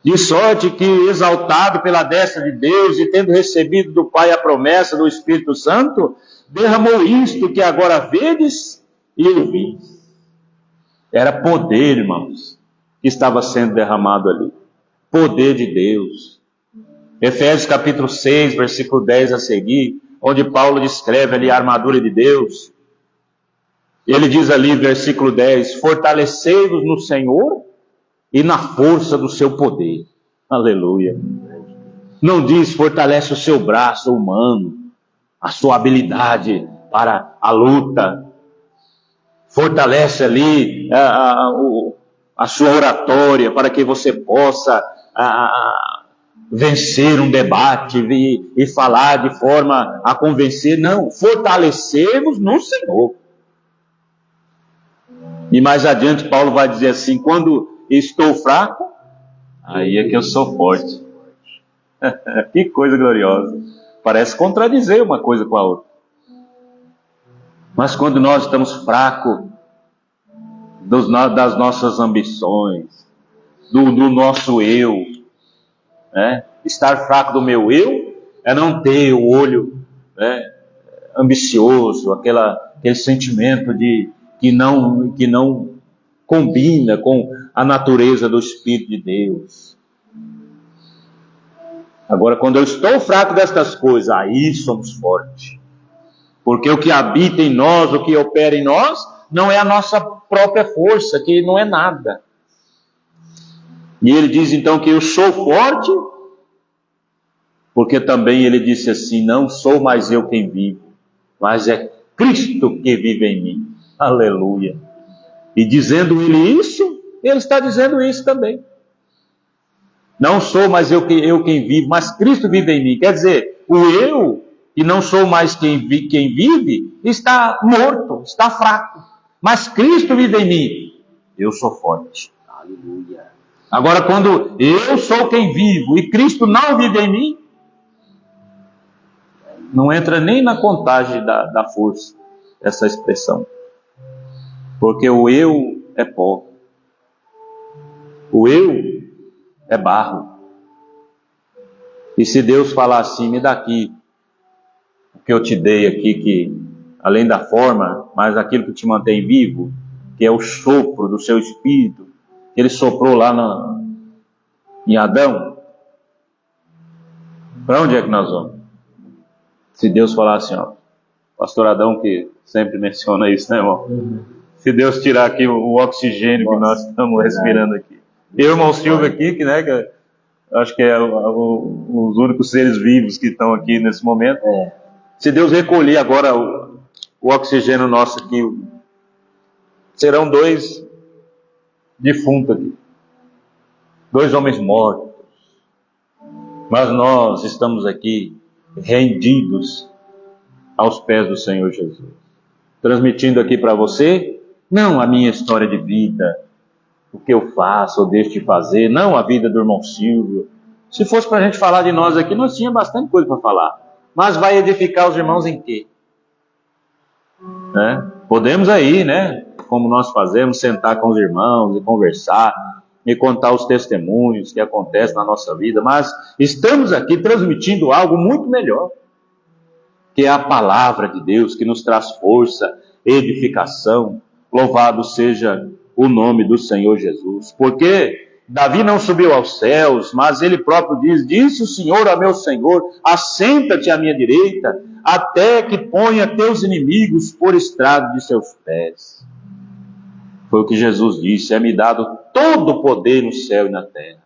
De sorte que, exaltado pela destra de Deus e tendo recebido do Pai a promessa do Espírito Santo, derramou isto que agora vedes e ouvis. Era poder, irmãos, que estava sendo derramado ali. Poder de Deus. Efésios capítulo 6, versículo 10 a seguir, onde Paulo descreve ali a armadura de Deus. Ele diz ali, versículo 10, fortalecei-vos no Senhor e na força do seu poder. Aleluia. Não diz fortalece o seu braço humano, a sua habilidade para a luta. Fortalece ali a sua oratória para que você possa vencer um debate e falar de forma a convencer. Não, fortalecemos no Senhor. E mais adiante Paulo vai dizer assim, quando estou fraco, aí é que eu sou forte. Que coisa gloriosa. Parece contradizer uma coisa com a outra. Mas quando nós estamos fracos das nossas ambições, do nosso eu, né? Estar fraco do meu eu é não ter o olho, né, ambicioso, aquele sentimento que não combina com a natureza do Espírito de Deus. Agora, quando eu estou fraco destas coisas, aí somos fortes. Porque o que habita em nós, o que opera em nós, não é a nossa própria força, que não é nada. E ele diz então que eu sou forte, porque também ele disse assim, não sou mais eu quem vivo, mas é Cristo que vive em mim. Aleluia. E dizendo ele isso, ele está dizendo isso também. Não sou mais eu quem vive, mas Cristo vive em mim. Quer dizer, o eu, e não sou mais quem vive, está morto, está fraco. Mas Cristo vive em mim. Eu sou forte. Aleluia. Agora, quando eu sou quem vivo e Cristo não vive em mim, não entra nem na contagem da força, essa expressão. Porque o eu é pó. O eu é barro. E se Deus falar assim, me dá aqui o que eu te dei aqui, que além da forma, mas aquilo que te mantém vivo, que é o sopro do seu espírito, que ele soprou lá em Adão, para onde é que nós vamos? Se Deus falar assim, ó, pastor Adão que sempre menciona isso, né, irmão? Se Deus tirar aqui o oxigênio que nós estamos respirando aqui. Eu, irmão Silvio aqui, que, né, que acho que é os únicos seres vivos que estão aqui nesse momento. Se Deus recolher agora o oxigênio nosso aqui, serão 2 defuntos aqui. 2 homens mortos. Mas nós estamos aqui rendidos aos pés do Senhor Jesus. Transmitindo aqui para você, não a minha história de vida, o que eu faço ou deixo de fazer, não a vida do irmão Silvio. Se fosse para a gente falar de nós aqui, nós tínhamos bastante coisa para falar. Mas vai edificar os irmãos em quê? Podemos aí, né, como nós fazemos, sentar com os irmãos e conversar, e contar os testemunhos que acontecem na nossa vida, mas estamos aqui transmitindo algo muito melhor, que é a palavra de Deus, que nos traz força, edificação. Louvado seja o nome do Senhor Jesus. Porque Davi não subiu aos céus, mas ele próprio diz, disse o Senhor a meu Senhor, assenta-te à minha direita, até que ponha teus inimigos por estrado de seus pés. Foi o que Jesus disse: é-me dado todo o poder no céu e na terra.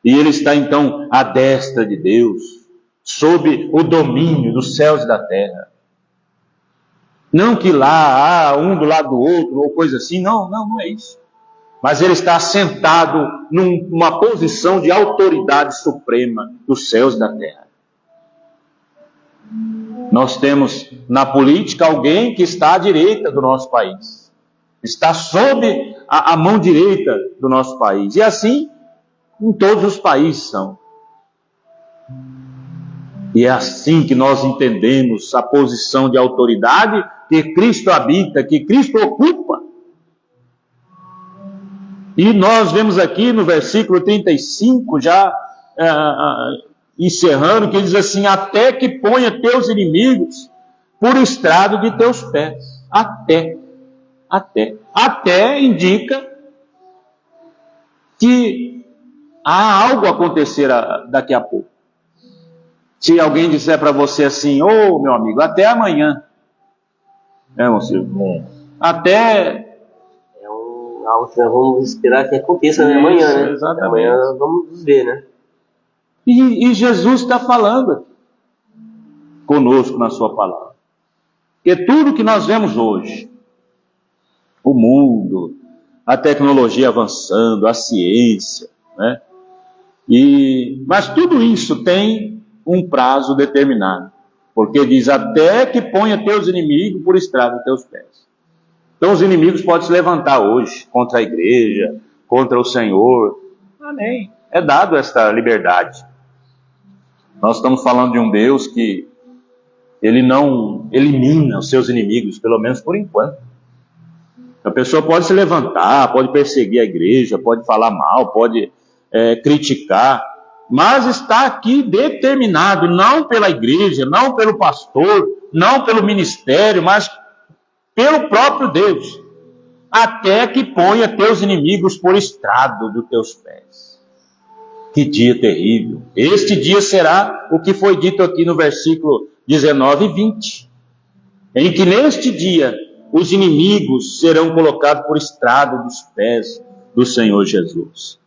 E ele está então à destra de Deus, sob o domínio dos céus e da terra. Não que lá há um do lado do outro, ou coisa assim, não é isso. Mas ele está assentado numa posição de autoridade suprema dos céus e da terra. Nós temos na política alguém que está à direita do nosso país. Está sob a mão direita do nosso país. E assim, em todos os países são. E é assim que nós entendemos a posição de autoridade que Cristo habita, que Cristo ocupa. E nós vemos aqui no versículo 35, já encerrando, que diz assim: até que ponha teus inimigos por estrado de teus pés. Até indica que há algo a acontecer daqui a pouco. Se alguém disser para você assim: ô meu amigo, até amanhã. Irmão Silvio? Até... algo que nós vamos esperar que aconteça amanhã, né? Exatamente. Amanhã nós vamos ver, né? E Jesus está falando aqui conosco na sua palavra. Porque tudo que nós vemos hoje, o mundo, a tecnologia avançando, a ciência, né? Mas tudo isso tem um prazo determinado. Porque diz: até que ponha teus inimigos por estrado de teus pés. Então os inimigos podem se levantar hoje contra a igreja, contra o Senhor. Amém. É dado esta liberdade. Nós estamos falando de um Deus que ele não elimina os seus inimigos, pelo menos por enquanto. A pessoa pode se levantar, pode perseguir a igreja, pode falar mal, pode criticar, mas está aqui determinado, não pela igreja, não pelo pastor, não pelo ministério, mas pelo próprio Deus, até que ponha teus inimigos por estrado dos teus pés. Que dia terrível! Este dia será o que foi dito aqui no versículo 19 e 20, em que neste dia os inimigos serão colocados por estrado dos pés do Senhor Jesus.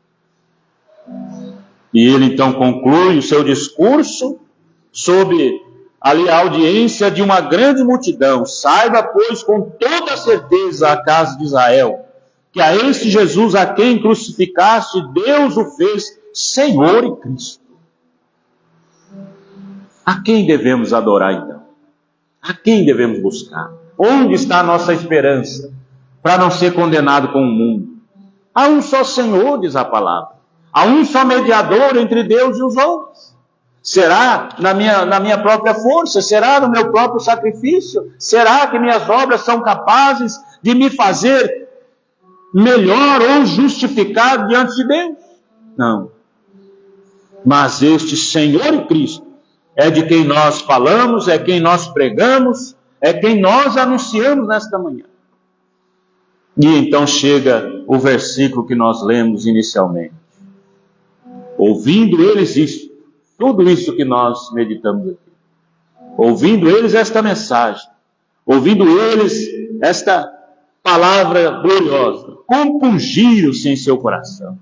E ele então conclui o seu discurso sob ali a audiência de uma grande multidão: saiba, pois, com toda certeza a casa de Israel, que a este Jesus a quem crucificaste, Deus o fez Senhor e Cristo. A quem devemos adorar então? A quem devemos buscar? Onde está a nossa esperança para não ser condenado com o mundo? Há um só Senhor, diz a palavra. Há um só mediador entre Deus e os homens. Será na minha própria força? Será no meu próprio sacrifício? Será que minhas obras são capazes de me fazer melhor ou justificado diante de Deus? Não. Mas este Senhor e Cristo é de quem nós falamos, é quem nós pregamos, é quem nós anunciamos nesta manhã. E então chega o versículo que nós lemos inicialmente. Ouvindo eles isto, tudo isso que nós meditamos aqui, ouvindo eles esta mensagem, ouvindo eles esta palavra gloriosa, compungiram-se em seu coração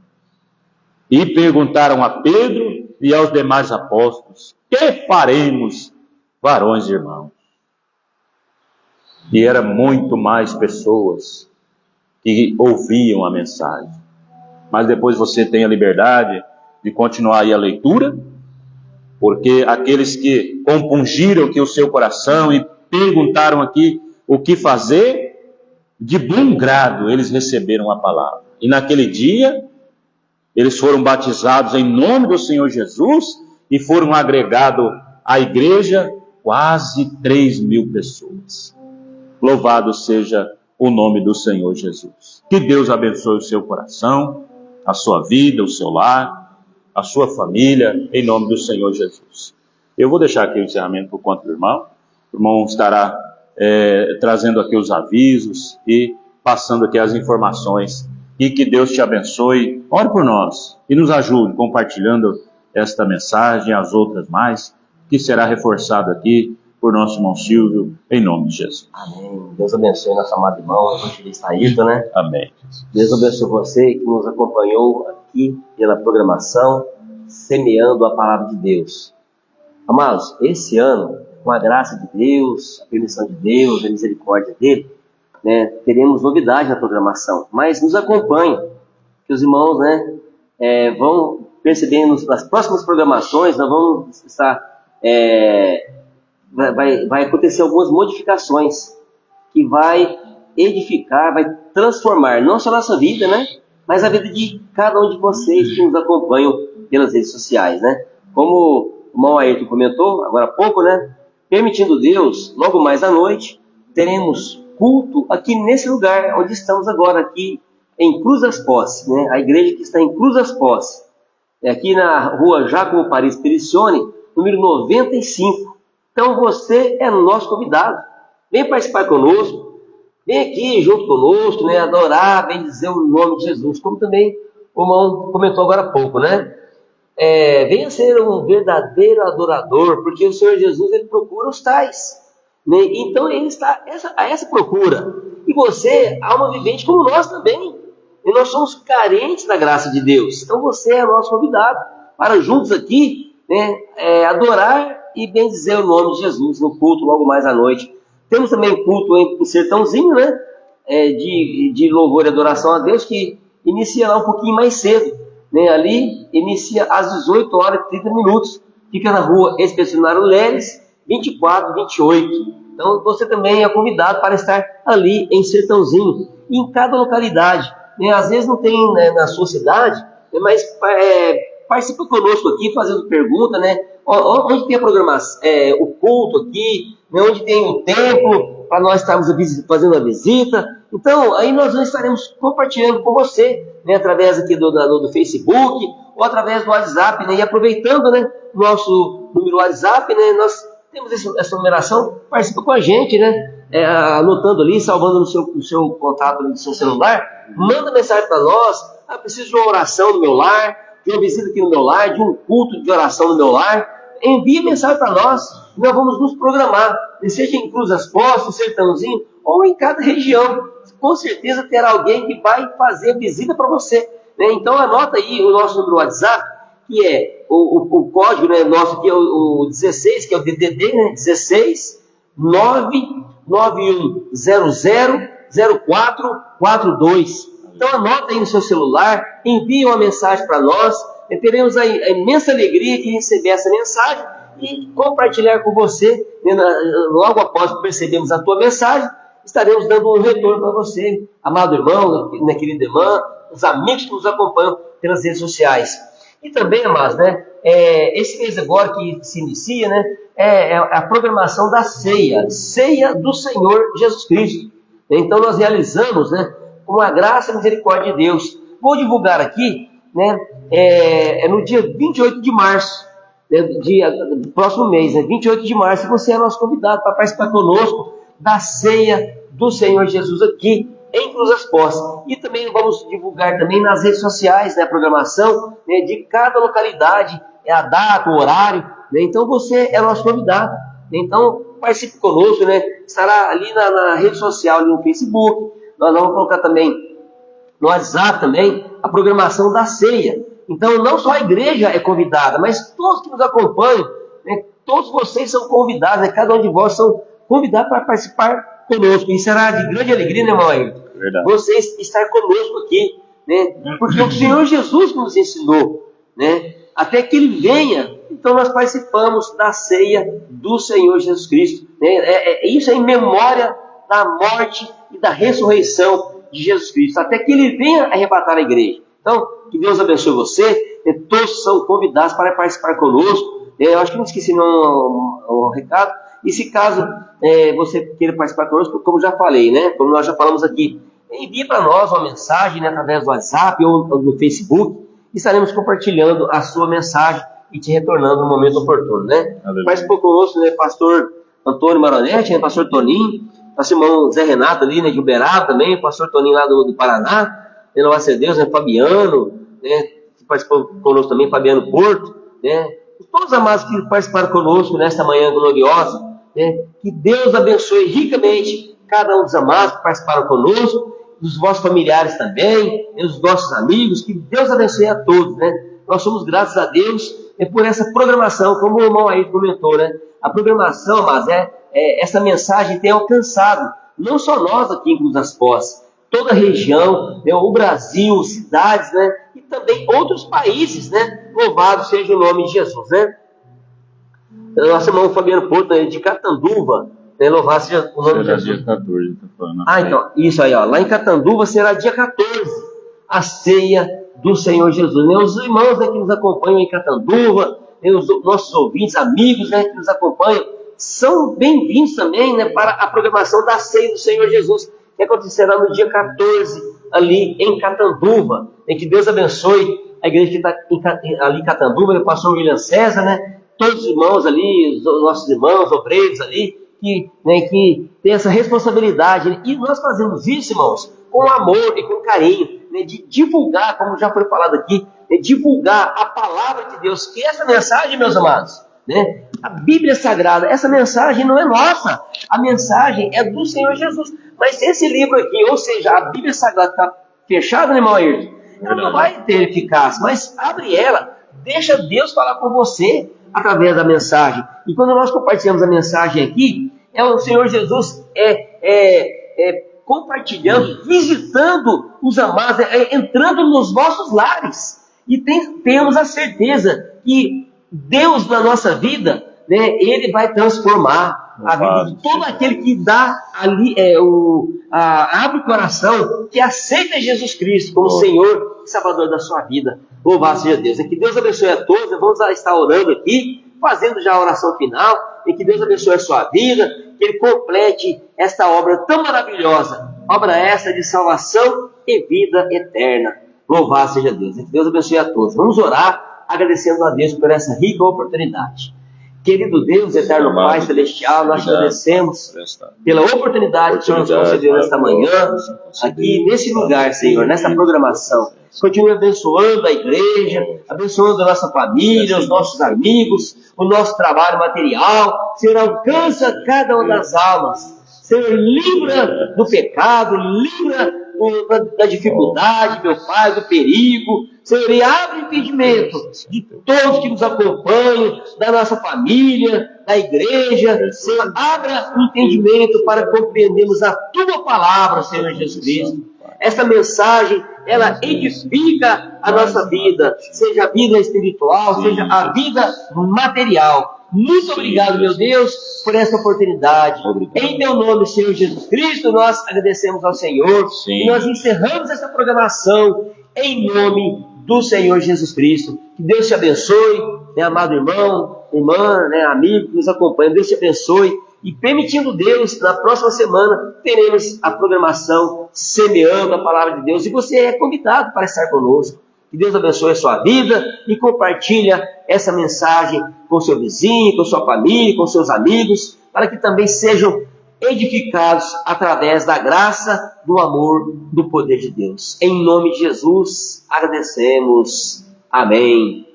e perguntaram a Pedro e aos demais apóstolos: que faremos, varões e irmãos? E era muito mais pessoas que ouviam a mensagem. Mas depois você tem a liberdade de continuar aí a leitura, porque aqueles que compungiram aqui o seu coração e perguntaram aqui o que fazer, de bom grado eles receberam a palavra. E naquele dia, eles foram batizados em nome do Senhor Jesus e foram agregados à igreja quase 3.000 pessoas. Louvado seja o nome do Senhor Jesus. Que Deus abençoe o seu coração, a sua vida, o seu lar, a sua família, em nome do Senhor Jesus. Eu vou deixar aqui o encerramento por conta do irmão. O irmão estará trazendo aqui os avisos e passando aqui as informações. E que Deus te abençoe. Ore por nós e nos ajude compartilhando esta mensagem e as outras mais, que será reforçado aqui por nosso irmão Silvio, em nome de Jesus. Amém. Deus abençoe nosso amado irmão, evangelista Ayrton, né? Amém. Deus abençoe você que nos acompanhou aqui pela programação, semeando a palavra de Deus. Amados, esse ano, com a graça de Deus, a permissão de Deus, a misericórdia dele, né, teremos novidade na programação, mas nos acompanhe, que os irmãos, né, vão percebendo nas próximas programações, nós vamos estar, vai acontecer algumas modificações que vai edificar, vai transformar não só a nossa vida, né, mas a vida de cada um de vocês que nos acompanham pelas redes sociais, né? Como o irmão Ayrton comentou agora há pouco, né? Permitindo Deus, logo mais à noite, teremos culto aqui nesse lugar onde estamos agora, aqui em Cruz das Posses, né? A igreja que está em Cruz das Posses, aqui na rua Jacomo Paris Pericione, número 95. Então você é nosso convidado. Vem participar conosco, vem aqui junto conosco, né? Adorar, bendizer o nome de Jesus, como também o irmão comentou agora há pouco, né? Venha ser um verdadeiro adorador, porque o Senhor Jesus, ele procura os tais, né? Então ele está a essa procura, e você, alma vivente como nós também, e nós somos carentes da graça de Deus. Então você é nosso convidado para juntos aqui, né, adorar e bendizer o nome de Jesus no culto logo mais à noite. Temos também culto em Sertãozinho, né, de louvor e adoração a Deus, que inicia lá um pouquinho mais cedo, né? Ali inicia às 18 horas e 30 minutos, fica na rua Expedicionário Leles, 2428. Então você também é convidado para estar ali em Sertãozinho, e em cada localidade, né? Às vezes não tem, né, na sua cidade, né, mas participa conosco aqui fazendo pergunta, né? Onde tem a programação, o culto aqui, né? Onde tem o templo para nós estarmos fazendo a visita. Então, aí nós estaremos compartilhando com você, né, através aqui do Facebook, ou através do WhatsApp, né, e aproveitando, né, nosso número WhatsApp, né, nós temos essa numeração, participa com a gente, né, anotando ali, salvando no seu contato do seu celular, manda mensagem para nós: preciso de uma oração no meu lar, de uma visita aqui no meu lar, de um culto de oração no meu lar. Envie mensagem para nós, nós vamos nos programar, seja em Cruz das Posses, Sertãozinho, ou em cada região. Com certeza terá alguém que vai fazer visita para você, né? Então anota aí o nosso número WhatsApp, que é o código, né, nosso, que é o 16, que é o DDD, né, 16 991000442. Então anota aí no seu celular, envie uma mensagem para nós, teremos a imensa alegria de receber essa mensagem e compartilhar com você, né, logo após percebermos a tua mensagem, estaremos dando um retorno para você, amado irmão, né, querida irmã, os amigos que nos acompanham pelas redes sociais. E também, amados, né, esse mês agora que se inicia, né, é a programação da ceia do Senhor Jesus Cristo. Então nós realizamos, né, com a graça e a misericórdia de Deus. Vou divulgar aqui, né, no dia 28 de março, né, do próximo mês, né, 28 de março, você é nosso convidado para participar conosco da ceia do Senhor Jesus aqui em Cruz das Posses. E também vamos divulgar também nas redes sociais, né, a programação, né, de cada localidade, a data, o horário, né? Então você é nosso convidado. Então participe conosco, né? Estará ali na rede social, ali no Facebook. Nós vamos colocar também no WhatsApp também a programação da ceia. Então não só a igreja é convidada, mas todos que nos acompanham, né, todos vocês são convidados, né? Cada um de vós são convidados para participar conosco. E será de grande alegria, né, irmão Ayrton? Vocês estar conosco aqui, né? Porque o Senhor Jesus nos ensinou, né? Até que Ele venha. Então nós participamos da ceia do Senhor Jesus Cristo, né? Isso é em memória da morte e da ressurreição de Jesus Cristo, até que Ele venha arrebatar a igreja. Então, que Deus abençoe você, né? Todos são convidados para participar conosco. Eu acho que não esqueci um recado. E se caso você queira participar conosco, como já falei, né? Como nós já falamos aqui, envie para nós uma mensagem, né, através do WhatsApp ou no Facebook, e estaremos compartilhando a sua mensagem e te retornando no momento oportuno, né? Participou conosco, né, pastor Antônio Maronete, né, pastor Toninho, nosso irmão Zé Renato ali, né, de Uberaba também, pastor Toninho lá do Paraná, né, louvado a Deus, né, Fabiano, né, que participou conosco também, Fabiano Porto, né? Todos os amados que participaram conosco nesta manhã gloriosa, né? Que Deus abençoe ricamente cada um dos amados que participaram conosco, dos vossos familiares também, dos nossos amigos, que Deus abençoe a todos, né? Nós somos gratos a Deus por essa programação, como o irmão aí comentou, né? A programação, mas essa mensagem tem alcançado, não só nós aqui em Cruz das Posses, toda a região, né? O Brasil, cidades, né? E também outros países, né? Louvado seja o nome de Jesus, né? Nosso irmão Fabiano Porto, né? De Catanduva, né? Louvado seja o nome de Jesus. Dia 14, tá falando. Então, isso aí, ó. Lá em Catanduva será dia 14, a ceia do Senhor Jesus, né? Os irmãos, né, que nos acompanham em Catanduva, né, os nossos ouvintes, amigos, né, que nos acompanham, são bem-vindos também, né, para a programação da ceia do Senhor Jesus, que acontecerá no dia 14, ali em Catanduva. E que Deus abençoe a igreja que está ali em Catanduva, o pastor William César, né, todos os irmãos ali, os nossos irmãos, obreiros ali, que tem essa responsabilidade, né? E nós fazemos isso, irmãos, com amor e com carinho, né? De divulgar, como já foi falado aqui, né? Divulgar a palavra de Deus, que essa mensagem, meus amados, né? A Bíblia Sagrada, essa mensagem não é nossa, a mensagem é do Senhor Jesus. Mas esse livro aqui, ou seja, a Bíblia Sagrada está fechada, né, irmão Ayrton? Ela não vai ter eficácia, mas abre ela, deixa Deus falar com você através da mensagem. E quando nós compartilhamos a mensagem aqui, é o Senhor Jesus compartilhando, visitando os amados, entrando nos nossos lares. E temos a certeza que Deus na nossa vida, né, Ele vai transformar a vida de todo aquele que dá ali, abre o coração, que aceita Jesus Cristo como Senhor e Salvador da sua vida. Louvado seja Deus. E que Deus abençoe a todos. Vamos estar orando aqui, fazendo já a oração final. E que Deus abençoe a sua vida, que Ele complete esta obra tão maravilhosa, obra essa de salvação e vida eterna. Louvado seja Deus. E que Deus abençoe a todos. Vamos orar, agradecendo a Deus por essa rica oportunidade. Querido Deus, eterno Pai Celestial, nós te agradecemos pela oportunidade que o Senhor nos concedeu nesta manhã, aqui nesse lugar, Senhor, nessa programação. Continue abençoando a igreja, abençoando a nossa família, os nossos amigos, o nosso trabalho material. Senhor, alcança cada uma das almas. Senhor, livra do pecado, livra da dificuldade, meu Pai, do perigo. Senhor, e abre impedimento de todos que nos acompanham, da nossa família, da igreja. Senhor, abra o entendimento para compreendermos a Tua palavra, Senhor Jesus Cristo. Essa mensagem, ela edifica a nossa vida, seja a vida espiritual, seja a vida material. Muito obrigado, meu Deus, por essa oportunidade. Em teu nome, Senhor Jesus Cristo, nós agradecemos ao Senhor. E nós encerramos essa programação em nome do Senhor Jesus Cristo. Que Deus te abençoe, né, amado irmão, irmã, né, amigo que nos acompanha. Deus te abençoe. E permitindo Deus, na próxima semana, teremos a programação Semeando a Palavra de Deus. E você é convidado para estar conosco. Que Deus abençoe a sua vida e compartilha essa mensagem com seu vizinho, com sua família, com seus amigos, para que também sejam edificados através da graça, do amor, do poder de Deus. Em nome de Jesus, agradecemos. Amém.